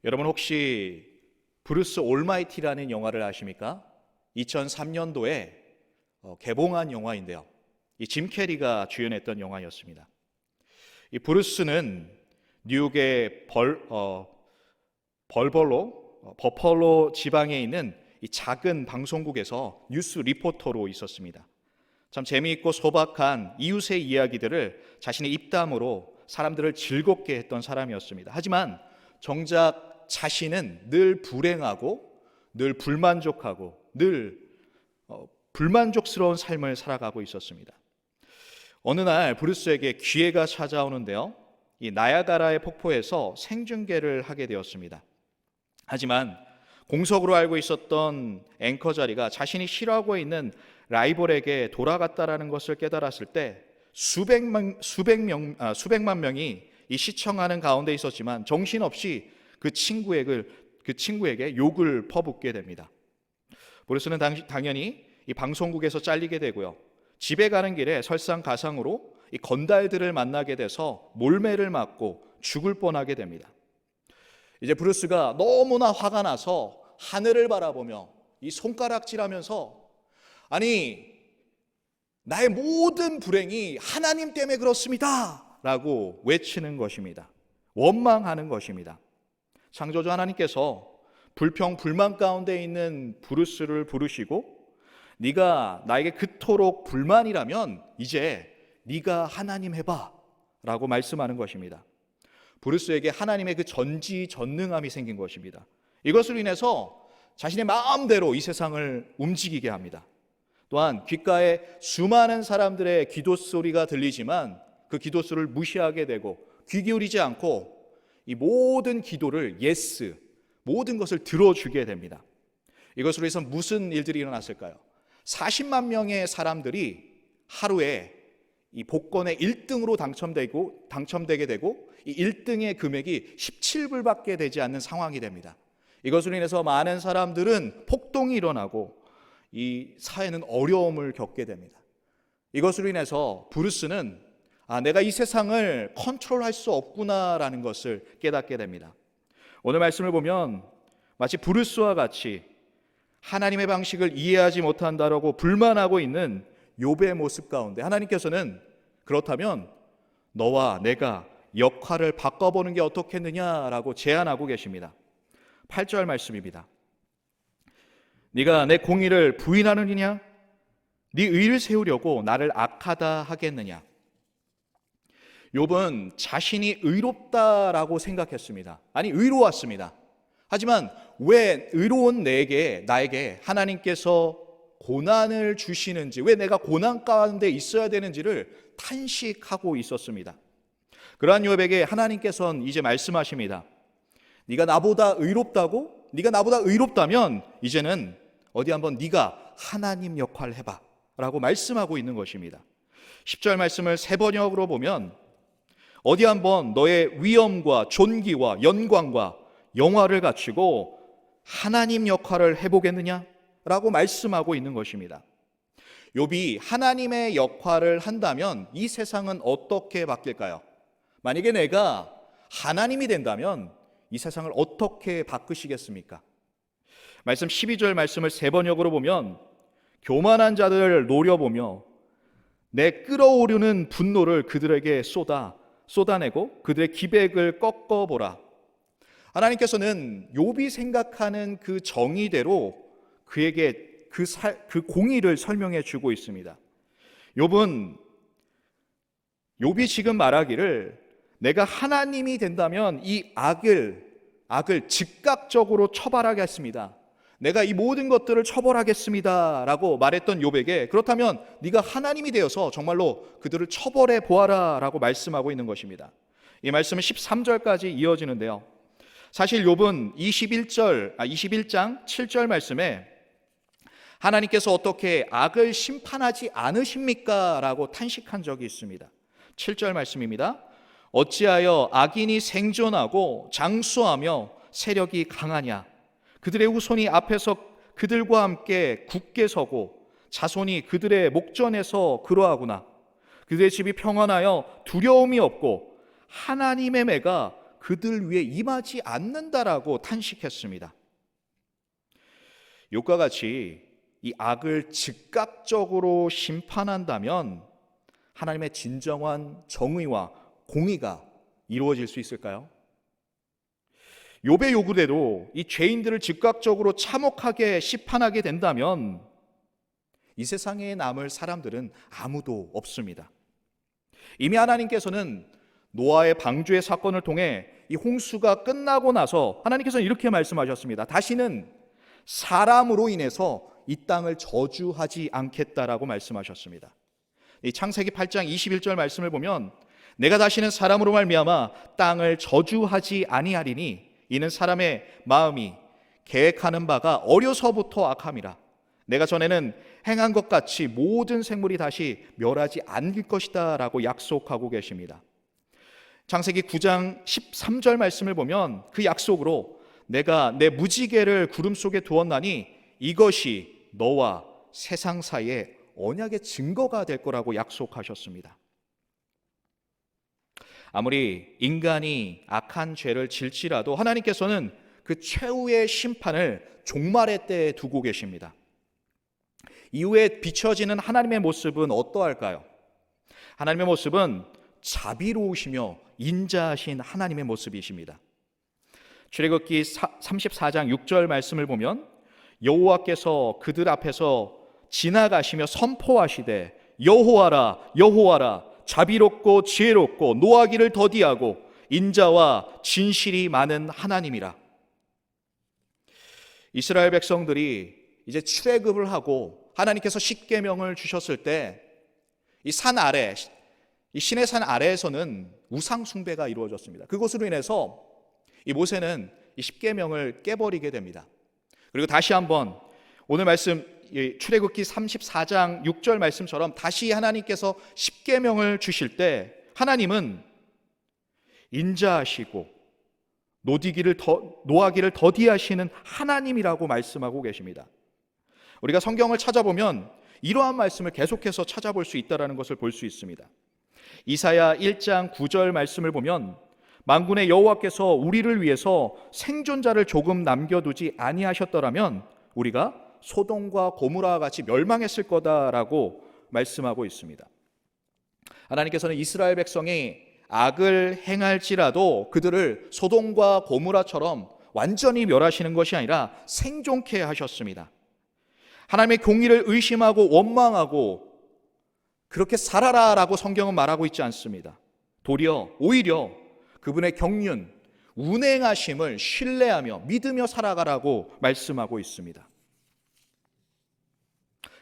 여러분 혹시 브루스 올마이티라는 영화를 아십니까? 2003년도에 개봉한 영화인데요. 이 짐 캐리가 주연했던 영화였습니다. 이 브루스는 뉴욕의 버펄로 지방에 있는 이 작은 방송국에서 뉴스 리포터로 있었습니다. 참 재미있고 소박한 이웃의 이야기들을 자신의 입담으로 사람들을 즐겁게 했던 사람이었습니다. 하지만 정작 자신은 늘 불행하고 늘 불만족하고 늘 불만족스러운 삶을 살아가고 있었습니다. 어느 날 브루스에게 기회가 찾아오는데요. 이 나야가라의 폭포에서 생중계를 하게 되었습니다. 하지만 공석으로 알고 있었던 앵커 자리가 자신이 싫어하고 있는 라이벌에게 돌아갔다라는 것을 깨달았을 때 수백만 명이 이 시청하는 가운데 있었지만 정신없이 그 친구에게 욕을 퍼붓게 됩니다. 브루스는 당연히 이 방송국에서 잘리게 되고요. 집에 가는 길에 설상가상으로 이 건달들을 만나게 돼서 몰매를 맞고 죽을 뻔하게 됩니다. 이제 브루스가 너무나 화가 나서 하늘을 바라보며 이 손가락질하면서 아니 나의 모든 불행이 하나님 때문에 그렇습니다 라고 외치는 것입니다. 원망하는 것입니다. 창조주 하나님께서 불평 불만 가운데 있는 브루스를 부르시고 네가 나에게 그토록 불만이라면 이제 네가 하나님 해봐 라고 말씀하는 것입니다. 브루스에게 하나님의 그 전지전능함이 생긴 것입니다. 이것으로 인해서 자신의 마음대로 이 세상을 움직이게 합니다. 또한 귓가에 수많은 사람들의 기도 소리가 들리지만 그 기도 소리를 무시하게 되고 귀 기울이지 않고 이 모든 기도를 모든 것을 들어주게 됩니다. 이것으로 해서 무슨 일들이 일어났을까요? 40만 명의 사람들이 하루에 이 복권의 1등으로 당첨되게 되고 이 1등의 금액이 17불밖에 되지 않는 상황이 됩니다. 이것으로 인해서 많은 사람들은 폭동이 일어나고 이 사회는 어려움을 겪게 됩니다. 이것으로 인해서 브루스는 내가 이 세상을 컨트롤할 수 없구나라는 것을 깨닫게 됩니다. 오늘 말씀을 보면 마치 브루스와 같이 하나님의 방식을 이해하지 못한다라고 불만하고 있는 욥의 모습 가운데 하나님께서는 그렇다면 너와 내가 역할을 바꿔보는 게 어떻겠느냐라고 제안하고 계십니다. 8절 말씀입니다. 네가 내 공의를 부인하느냐? 네 의를 세우려고 나를 악하다 하겠느냐? 욥은 자신이 의롭다라고 생각했습니다. 아니 의로웠습니다. 하지만 왜 의로운 나에게 하나님께서 고난을 주시는지, 왜 내가 고난 가운데 있어야 되는지를 탄식하고 있었습니다. 그러한 욥에게 하나님께서는 이제 말씀하십니다. 네가 나보다 의롭다고? 네가 나보다 의롭다면 이제는 어디 한번 네가 하나님 역할을 해봐 라고 말씀하고 있는 것입니다. 10절 말씀을 새 번역으로 보면 어디 한번 너의 위엄과 존귀와 영광과 영화를 갖추고 하나님 역할을 해보겠느냐? 라고 말씀하고 있는 것입니다. 욥이 하나님의 역할을 한다면 이 세상은 어떻게 바뀔까요? 만약에 내가 하나님이 된다면 이 세상을 어떻게 바꾸시겠습니까? 말씀 12절 말씀을 새 번역으로 보면 교만한 자들을 노려보며 내 끓어오르는 분노를 그들에게 쏟아내고 그들의 기백을 꺾어보라. 하나님께서는 욥이 생각하는 그 정의대로 그에게 그 공의를 설명해 주고 있습니다. 욥이 지금 말하기를 내가 하나님이 된다면 이 악을 즉각적으로 처벌하겠습니다. 내가 이 모든 것들을 처벌하겠습니다 라고 말했던 욥에게 그렇다면 네가 하나님이 되어서 정말로 그들을 처벌해 보아라 라고 말씀하고 있는 것입니다. 이 말씀은 13절까지 이어지는데요. 사실 욥은 21장 7절 말씀에 하나님께서 어떻게 악을 심판하지 않으십니까? 라고 탄식한 적이 있습니다. 7절 말씀입니다. 어찌하여 악인이 생존하고 장수하며 세력이 강하냐? 그들의 후손이 앞에서 그들과 함께 굳게 서고 자손이 그들의 목전에서 그러하구나. 그들의 집이 평안하여 두려움이 없고 하나님의 매가 그들 위에 임하지 않는다라고 탄식했습니다. 욥과 같이 이 악을 즉각적으로 심판한다면 하나님의 진정한 정의와 공의가 이루어질 수 있을까요? 욥의 요구대로 이 죄인들을 즉각적으로 참혹하게 심판하게 된다면 이 세상에 남을 사람들은 아무도 없습니다. 이미 하나님께서는 노아의 방주의 사건을 통해 이 홍수가 끝나고 나서 하나님께서는 이렇게 말씀하셨습니다. 다시는 사람으로 인해서 이 땅을 저주하지 않겠다라고 말씀하셨습니다. 이 창세기 8장 21절 말씀을 보면 내가 다시는 사람으로 말미암아 땅을 저주하지 아니하리니 이는 사람의 마음이 계획하는 바가 어려서부터 악함이라. 내가 전에는 행한 것 같이 모든 생물이 다시 멸하지 않을 것이다 라고 약속하고 계십니다. 창세기 9장 13절 말씀을 보면 그 약속으로 내가 내 무지개를 구름 속에 두었나니 이것이 너와 세상 사이에 언약의 증거가 될 거라고 약속하셨습니다. 아무리 인간이 악한 죄를 질지라도 하나님께서는 그 최후의 심판을 종말의 때에 두고 계십니다. 이후에 비춰지는 하나님의 모습은 어떠할까요? 하나님의 모습은 자비로우시며 인자하신 하나님의 모습이십니다. 출애굽기 34장 6절 말씀을 보면 여호와께서 그들 앞에서 지나가시며 선포하시되 여호와라 여호와라 자비롭고 지혜롭고 노하기를 더디하고 인자와 진실이 많은 하나님이라. 이스라엘 백성들이 이제 출애굽을 하고 하나님께서 십계명을 주셨을 때 이 산 아래, 이 시내 산 아래에서는 우상 숭배가 이루어졌습니다. 그것으로 인해서 이 모세는 이 십계명을 깨버리게 됩니다. 그리고 다시 한번 오늘 말씀 출애굽기 34장 6절 말씀처럼 다시 하나님께서 십계명을 주실 때 하나님은 인자하시고 노하기를 더디하시는 하나님이라고 말씀하고 계십니다. 우리가 성경을 찾아보면 이러한 말씀을 계속해서 찾아볼 수 있다는 것을 볼 수 있습니다. 이사야 1장 9절 말씀을 보면 만군의 여호와께서 우리를 위해서 생존자를 조금 남겨두지 아니하셨더라면 우리가 소돔과 고모라와 같이 멸망했을 거다라고 말씀하고 있습니다. 하나님께서는 이스라엘 백성이 악을 행할지라도 그들을 소돔과 고모라처럼 완전히 멸하시는 것이 아니라 생존케 하셨습니다. 하나님의 공의를 의심하고 원망하고 그렇게 살아라라고 성경은 말하고 있지 않습니다. 오히려 그분의 경륜, 운행하심을 신뢰하며 믿으며 살아가라고 말씀하고 있습니다.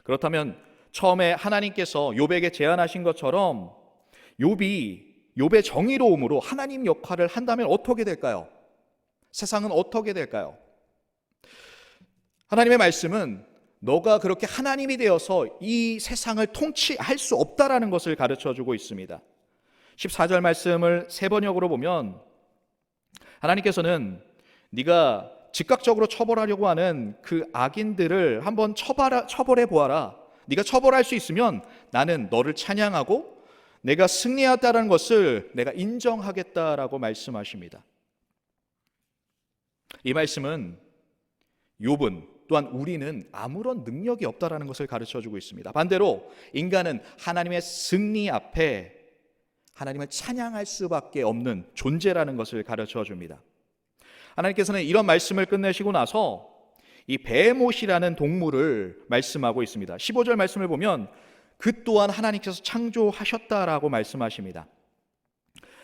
그렇다면 처음에 하나님께서 욥에게 제안하신 것처럼 욥의 정의로움으로 하나님 역할을 한다면 어떻게 될까요? 세상은 어떻게 될까요? 하나님의 말씀은 너가 그렇게 하나님이 되어서 이 세상을 통치할 수 없다라는 것을 가르쳐주고 있습니다. 14절 말씀을 세 번역으로 보면 하나님께서는 네가 즉각적으로 처벌하려고 하는 그 악인들을 한번 처벌해 보아라. 네가 처벌할 수 있으면 나는 너를 찬양하고 내가 승리하였다는 것을 내가 인정하겠다라고 말씀하십니다. 이 말씀은 욥은 또한 우리는 아무런 능력이 없다라는 것을 가르쳐주고 있습니다. 반대로 인간은 하나님의 승리 앞에 하나님을 찬양할 수밖에 없는 존재라는 것을 가르쳐줍니다. 하나님께서는 이런 말씀을 끝내시고 나서 이 베헤못이라는 동물을 말씀하고 있습니다. 15절 말씀을 보면 그 또한 하나님께서 창조하셨다라고 말씀하십니다.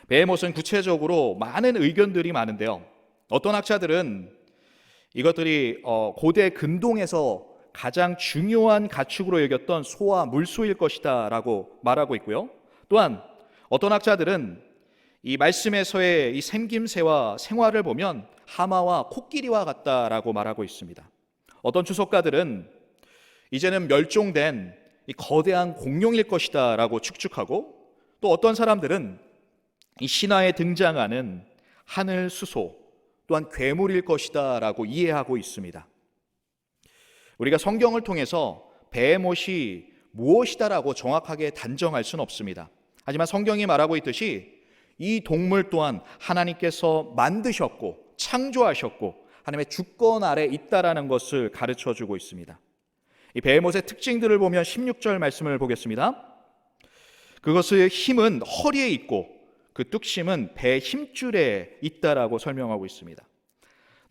베헤못은 구체적으로 많은 의견들이 많은데요. 어떤 학자들은 이것들이 고대 근동에서 가장 중요한 가축으로 여겼던 소와 물소일 것이다 라고 말하고 있고요. 또한 어떤 학자들은 이 말씀에서의 이 생김새와 생활을 보면 하마와 코끼리와 같다라고 말하고 있습니다. 어떤 주석가들은 이제는 멸종된 이 거대한 공룡일 것이다 라고 축축하고, 또 어떤 사람들은 이 신화에 등장하는 하늘 수소 또한 괴물일 것이다 라고 이해하고 있습니다. 우리가 성경을 통해서 베헤못이 무엇이다라고 정확하게 단정할 수는 없습니다. 하지만 성경이 말하고 있듯이 이 동물 또한 하나님께서 만드셨고 창조하셨고 하나님의 주권 아래 있다라는 것을 가르쳐주고 있습니다. 이 베헤못의 특징들을 보면 16절 말씀을 보겠습니다. 그것의 힘은 허리에 있고 그 뚝심은 배 힘줄에 있다라고 설명하고 있습니다.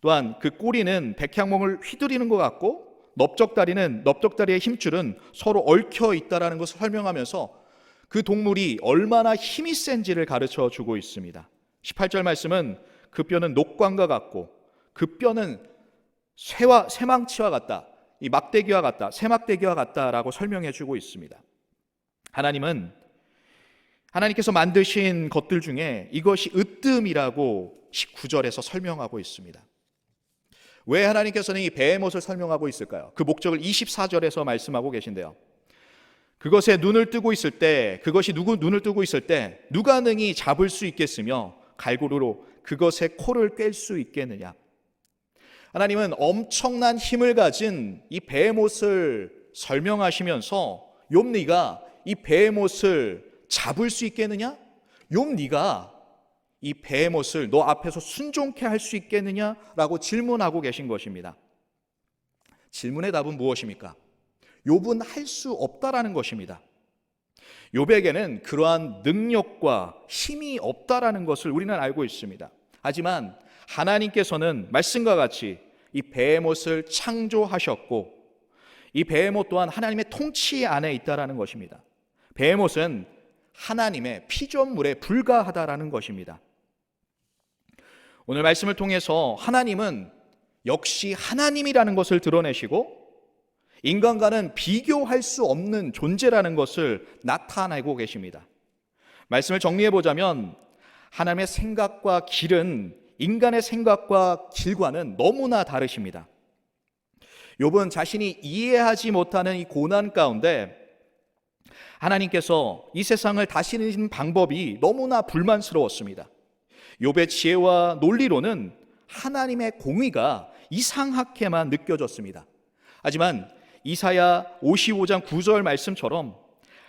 또한 그 꼬리는 백향목을 휘두르는 것 같고 넓적다리의 힘줄은 서로 얽혀 있다라는 것을 설명하면서 그 동물이 얼마나 힘이 센지를 가르쳐 주고 있습니다. 18절 말씀은 그 뼈는 녹광과 같고 그 뼈는 쇠망치와 같다, 이 막대기와 같다, 새막대기와 같다라고 설명해 주고 있습니다. 하나님께서 만드신 것들 중에 이것이 으뜸이라고 19절에서 설명하고 있습니다. 왜 하나님께서는 이 베헤못을 설명하고 있을까요? 그 목적을 24절에서 말씀하고 계신데요. 그것이 눈을 뜨고 있을 때 누가 능히 잡을 수 있겠으며 갈고리로 그것의 코를 꿰 수 있겠느냐. 하나님은 엄청난 힘을 가진 이 베헤못을 설명하시면서 욥 네가 이 베헤못을 잡을 수 있겠느냐? 욥 네가 이 베헤못을 너 앞에서 순종케 할 수 있겠느냐라고 질문하고 계신 것입니다. 질문의 답은 무엇입니까? 욥은 할 수 없다라는 것입니다. 욥에게는 그러한 능력과 힘이 없다라는 것을 우리는 알고 있습니다. 하지만 하나님께서는 말씀과 같이 이 베헤못을 창조하셨고 이 베헤못 또한 하나님의 통치 안에 있다라는 것입니다. 베헤못은 하나님의 피조물에 불과하다라는 것입니다. 오늘 말씀을 통해서 하나님은 역시 하나님이라는 것을 드러내시고 인간과는 비교할 수 없는 존재라는 것을 나타내고 계십니다. 말씀을 정리해 보자면 하나님의 생각과 길은 인간의 생각과 길과는 너무나 다르십니다. 욥은 자신이 이해하지 못하는 이 고난 가운데 하나님께서 이 세상을 다스리는 방법이 너무나 불만스러웠습니다. 욥의 지혜와 논리로는 하나님의 공의가 이상하게만 느껴졌습니다. 하지만 이사야 55장 9절 말씀처럼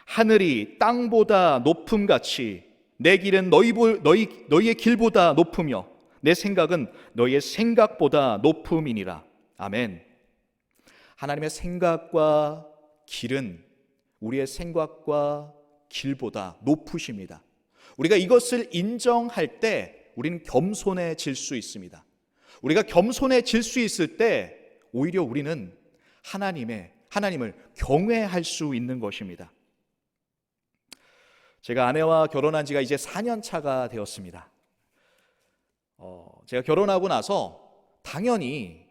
하늘이 땅보다 높음같이 내 길은 너희의 길보다 높으며 내 생각은 너희의 생각보다 높음이니라. 아멘. 하나님의 생각과 길은 우리의 생각과 길보다 높으십니다. 우리가 이것을 인정할 때 우리는 겸손해질 수 있습니다. 우리가 겸손해질 수 있을 때 오히려 우리는 하나님을 경외할 수 있는 것입니다. 제가 아내와 결혼한 지가 이제 4년 차가 되었습니다. 제가 결혼하고 나서 당연히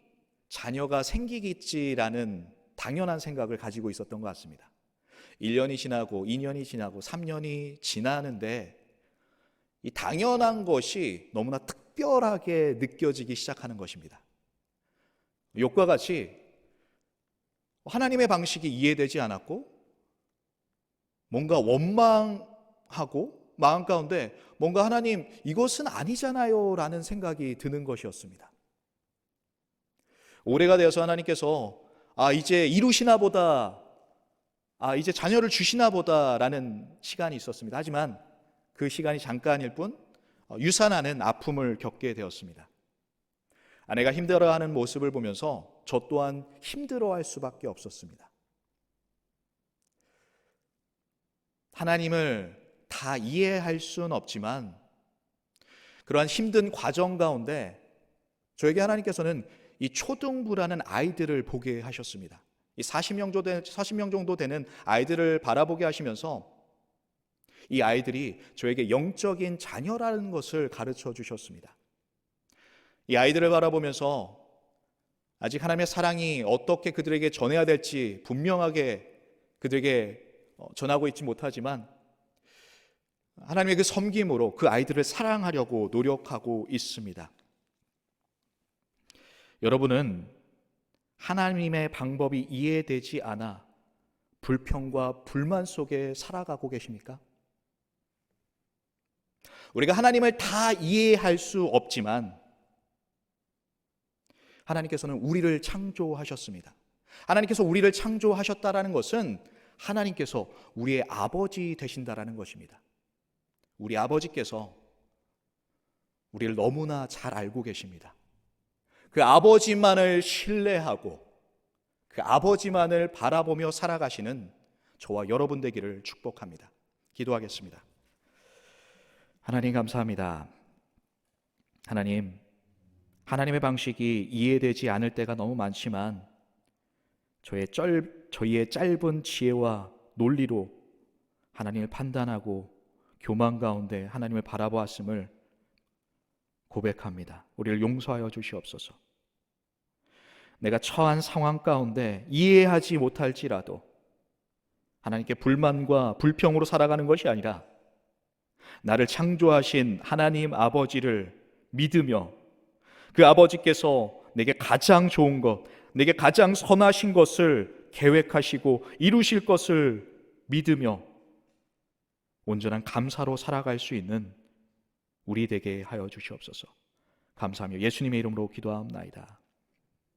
자녀가 생기겠지라는 당연한 생각을 가지고 있었던 것 같습니다. 1년이 지나고 2년이 지나고 3년이 지나는데 이 당연한 것이 너무나 특별하게 느껴지기 시작하는 것입니다. 욥과 같이 하나님의 방식이 이해되지 않았고 뭔가 원망하고 마음 가운데 뭔가 하나님 이것은 아니잖아요 라는 생각이 드는 것이었습니다. 올해가 되어서 하나님께서 이제 이루시나 보다, 이제 자녀를 주시나 보다 라는 시간이 있었습니다. 하지만 그 시간이 잠깐일 뿐 유산하는 아픔을 겪게 되었습니다. 아내가 힘들어하는 모습을 보면서 저 또한 힘들어할 수밖에 없었습니다. 하나님을 다 이해할 수는 없지만 그러한 힘든 과정 가운데 저에게 하나님께서는 이 초등부라는 아이들을 보게 하셨습니다. 이 40명 정도 되는 아이들을 바라보게 하시면서 이 아이들이 저에게 영적인 자녀라는 것을 가르쳐 주셨습니다. 이 아이들을 바라보면서 아직 하나님의 사랑이 어떻게 그들에게 전해야 될지 분명하게 그들에게 전하고 있지 못하지만 하나님의 그 섬김으로 그 아이들을 사랑하려고 노력하고 있습니다. 여러분은 하나님의 방법이 이해되지 않아 불평과 불만 속에 살아가고 계십니까? 우리가 하나님을 다 이해할 수 없지만 하나님께서는 우리를 창조하셨습니다. 하나님께서 우리를 창조하셨다라는 것은 하나님께서 우리의 아버지 되신다라는 것입니다. 우리 아버지께서 우리를 너무나 잘 알고 계십니다. 그 아버지만을 신뢰하고 그 아버지만을 바라보며 살아가시는 저와 여러분 되기를 축복합니다. 기도하겠습니다. 하나님 감사합니다. 하나님의 방식이 이해되지 않을 때가 너무 많지만 저희의 짧은 지혜와 논리로 하나님을 판단하고 교만 가운데 하나님을 바라보았음을 고백합니다. 우리를 용서하여 주시옵소서. 내가 처한 상황 가운데 이해하지 못할지라도 하나님께 불만과 불평으로 살아가는 것이 아니라 나를 창조하신 하나님 아버지를 믿으며 그 아버지께서 내게 가장 좋은 것, 내게 가장 선하신 것을 계획하시고 이루실 것을 믿으며 온전한 감사로 살아갈 수 있는 우리 되게 하여 주시옵소서. 감사하며 예수님의 이름으로 기도하옵나이다.